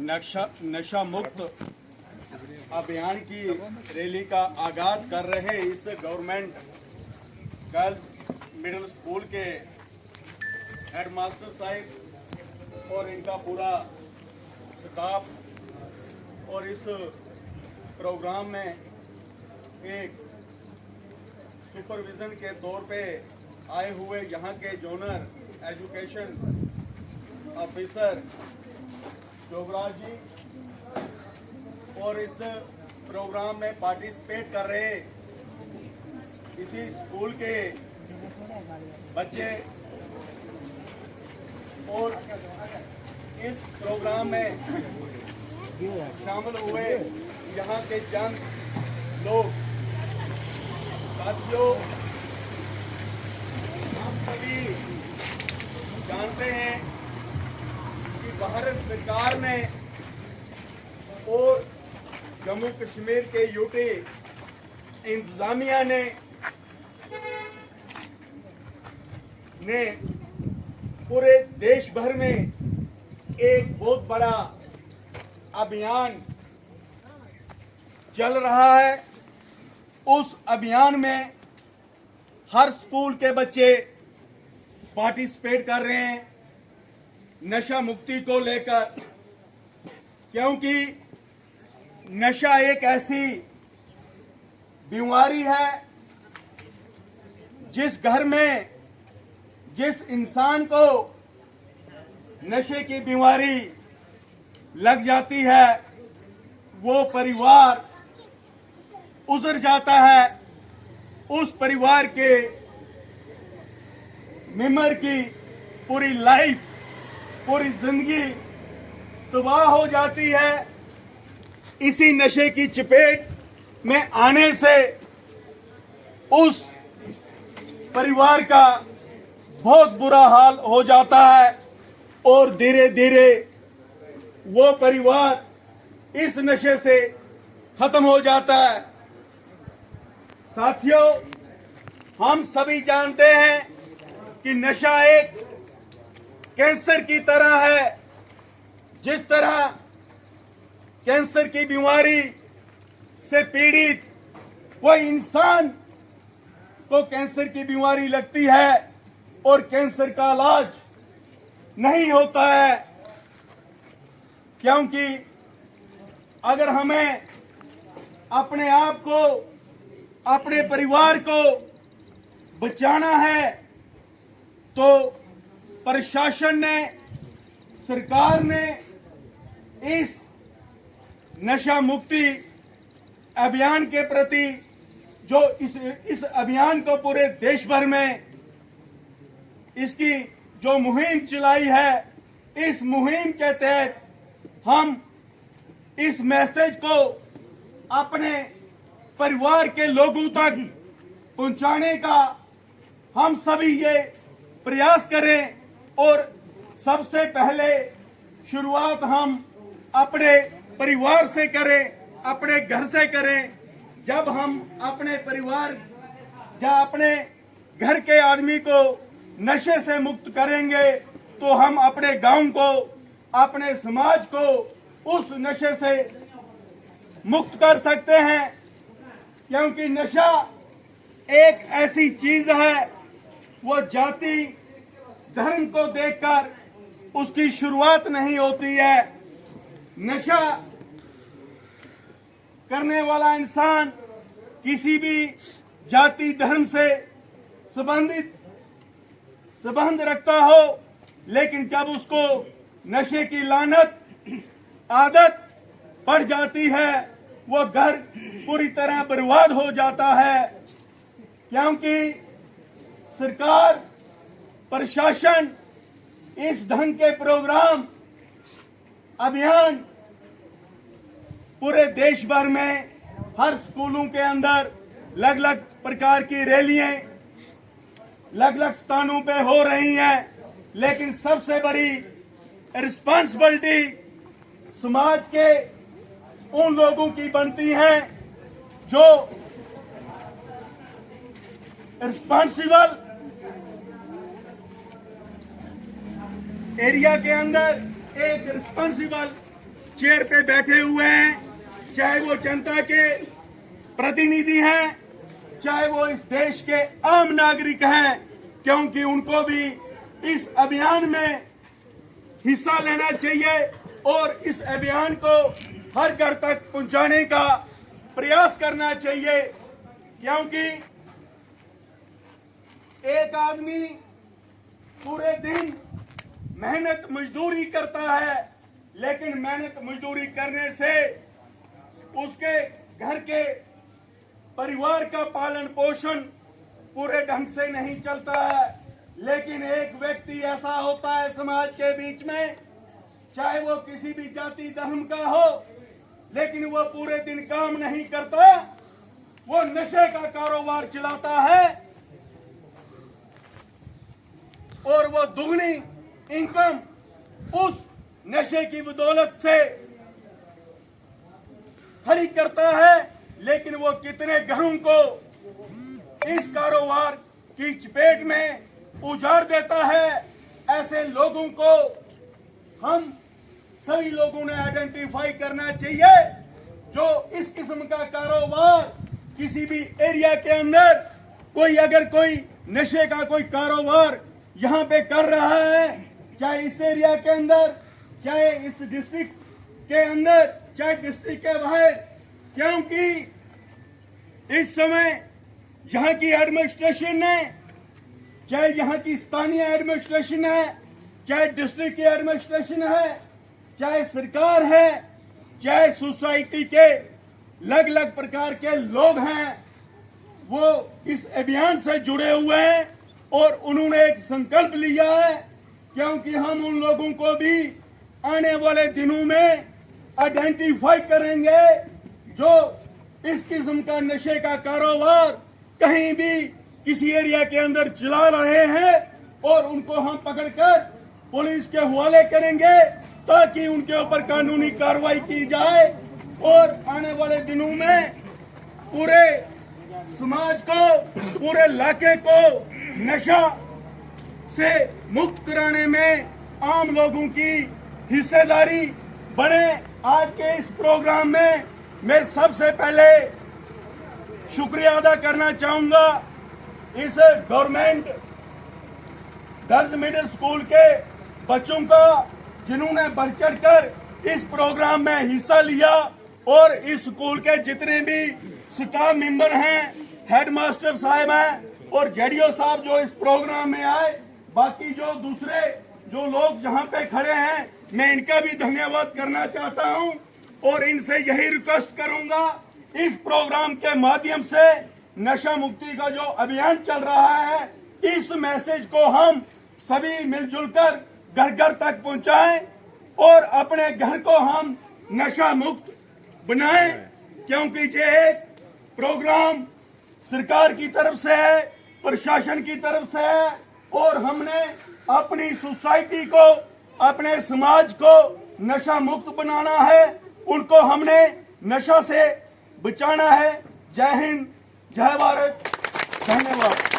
नशा मुक्त अभियान की रैली का आगाज कर रहे इस गवर्नमेंट गर्ल्स मिडिल स्कूल के हेडमास्टर साहब और इनका पूरा स्टाफ और इस प्रोग्राम में एक सुपरविजन के तौर पे आए हुए यहाँ के जोनर एजुकेशन ऑफिसर जोगराज जी और इस प्रोग्राम में पार्टिसिपेट कर रहे इसी स्कूल के बच्चे और इस प्रोग्राम में शामिल हुए यहाँ के चंद लोग। साथियों, हम सभी जानते हैं कि भारत सरकार ने और जम्मू कश्मीर के यूटी इंतजामिया ने पूरे देश भर में एक बहुत बड़ा अभियान चल रहा है। उस अभियान में हर स्कूल के बच्चे पार्टिसिपेट कर रहे हैं नशा मुक्ति को लेकर, क्योंकि नशा एक ऐसी बीमारी है जिस घर में जिस इंसान को नशे की बीमारी लग जाती है वो परिवार उजड़ जाता है। उस परिवार के मेंबर की पूरी लाइफ, पूरी जिंदगी तबाह हो जाती है। इसी नशे की चपेट में आने से उस परिवार का बहुत बुरा हाल हो जाता है और धीरे धीरे वो परिवार इस नशे से खत्म हो जाता है। साथियों, हम सभी जानते हैं कि नशा एक कैंसर की तरह है। जिस तरह कैंसर की बीमारी से पीड़ित कोई इंसान को कैंसर की बीमारी लगती है और कैंसर का इलाज नहीं होता है, क्योंकि अगर हमें अपने आप को, अपने परिवार को बचाना है तो प्रशासन ने, सरकार ने इस नशा मुक्ति अभियान के प्रति जो इस अभियान को पूरे देश भर में इसकी जो मुहिम चलाई है, इस मुहिम के तहत हम इस मैसेज को अपने परिवार के लोगों तक पहुंचाने का हम सभी ये प्रयास करें। और सबसे पहले शुरुआत हम अपने परिवार से करें, अपने घर से करें। जब हम अपने परिवार या अपने घर के आदमी को नशे से मुक्त करेंगे तो हम अपने गांव को, अपने समाज को उस नशे से मुक्त कर सकते हैं, क्योंकि नशा एक ऐसी चीज है, वो जाति धर्म को देखकर उसकी शुरुआत नहीं होती है। नशा करने वाला इंसान किसी भी जाति धर्म से संबंध रखता हो, लेकिन जब उसको नशे की लानत आदत पड़ जाती है वो घर पूरी तरह बर्बाद हो जाता है। क्योंकि सरकार, प्रशासन इस ढंग के प्रोग्राम, अभियान पूरे देश भर में हर स्कूलों के अंदर अलग अलग प्रकार की रैलियां अलग अलग स्थानों पे हो रही हैं, लेकिन सबसे बड़ी रिस्पांसिबिलिटी समाज के उन लोगों की बनती है जो रिस्पांसिबल एरिया के अंदर एक रिस्पांसिबल चेयर पे बैठे हुए हैं, चाहे वो जनता के प्रतिनिधि हैं, चाहे वो इस देश के आम नागरिक हैं, क्योंकि उनको भी इस अभियान में हिस्सा लेना चाहिए और इस अभियान को हर घर तक पहुंचाने का प्रयास करना चाहिए। क्योंकि एक आदमी पूरे दिन मेहनत मजदूरी करता है, लेकिन मेहनत मजदूरी करने से उसके घर के परिवार का पालन पोषण पूरे ढंग से नहीं चलता है। लेकिन एक व्यक्ति ऐसा होता है समाज के बीच में, चाहे वो किसी भी जाति धर्म का हो, लेकिन वो पूरे दिन काम नहीं करता, वो नशे का कारोबार चलाता है और वो दुगनी इनकम उस नशे की बदौलत से खड़ी करता है। लेकिन वो कितने घरों को इस कारोबार की चपेट में उजाड़ देता है। ऐसे लोगों को हम सभी लोगों ने आइडेंटिफाई करना चाहिए। जो इस किस्म का कारोबार किसी भी एरिया के अंदर अगर कोई नशे का कोई कारोबार यहाँ पे कर रहा है, चाहे इस एरिया के अंदर, चाहे इस डिस्ट्रिक्ट के अंदर, चाहे डिस्ट्रिक्ट के बाहर, क्योंकि इस समय यहाँ की एडमिनिस्ट्रेशन ने, चाहे यहाँ की स्थानीय एडमिनिस्ट्रेशन है, चाहे डिस्ट्रिक्ट की एडमिनिस्ट्रेशन है, चाहे सरकार है, चाहे सोसाइटी के अलग अलग प्रकार के लोग हैं, वो इस अभियान से जुड़े हुए हैं और उन्होंने एक संकल्प लिया है। क्योंकि हम उन लोगों को भी आने वाले दिनों में आइडेंटिफाई करेंगे जो इस किस्म का नशे का कारोबार कहीं भी किसी एरिया के अंदर चला रहे हैं, और उनको हम पकड़कर पुलिस के हवाले करेंगे ताकि उनके ऊपर कानूनी कार्रवाई की जाए और आने वाले दिनों में पूरे समाज को, पूरे इलाके को नशा से मुक्त कराने में आम लोगों की हिस्सेदारी बढ़े। आज के इस प्रोग्राम में मैं सबसे पहले शुक्रिया अदा करना चाहूंगा इस गवर्नमेंट गर्ल्स मिडिल स्कूल के बच्चों का, जिन्होंने बढ़ चढ़ कर इस प्रोग्राम में हिस्सा लिया, और इस स्कूल के जितने भी स्टाफ मेंबर हैं, हेडमास्टर साहब हैं और जेडीओ साहब जो इस प्रोग्राम में आए, बाकी जो दूसरे जो लोग जहां पे खड़े हैं, मैं इनका भी धन्यवाद करना चाहता हूं और इनसे यही रिक्वेस्ट करूंगा, इस प्रोग्राम के माध्यम से नशा मुक्ति का जो अभियान चल रहा है, इस मैसेज को हम सभी मिलजुल कर घर घर तक पहुंचाएं और अपने घर को हम नशा मुक्त बनाएं। क्योंकि ये एक प्रोग्राम सरकार की तरफ से है, प्रशासन की तरफ से है, और हमने अपनी सोसाइटी को, अपने समाज को नशा मुक्त बनाना है, उनको हमने नशा से बचाना है। जय हिंद, जय भारत, धन्यवाद।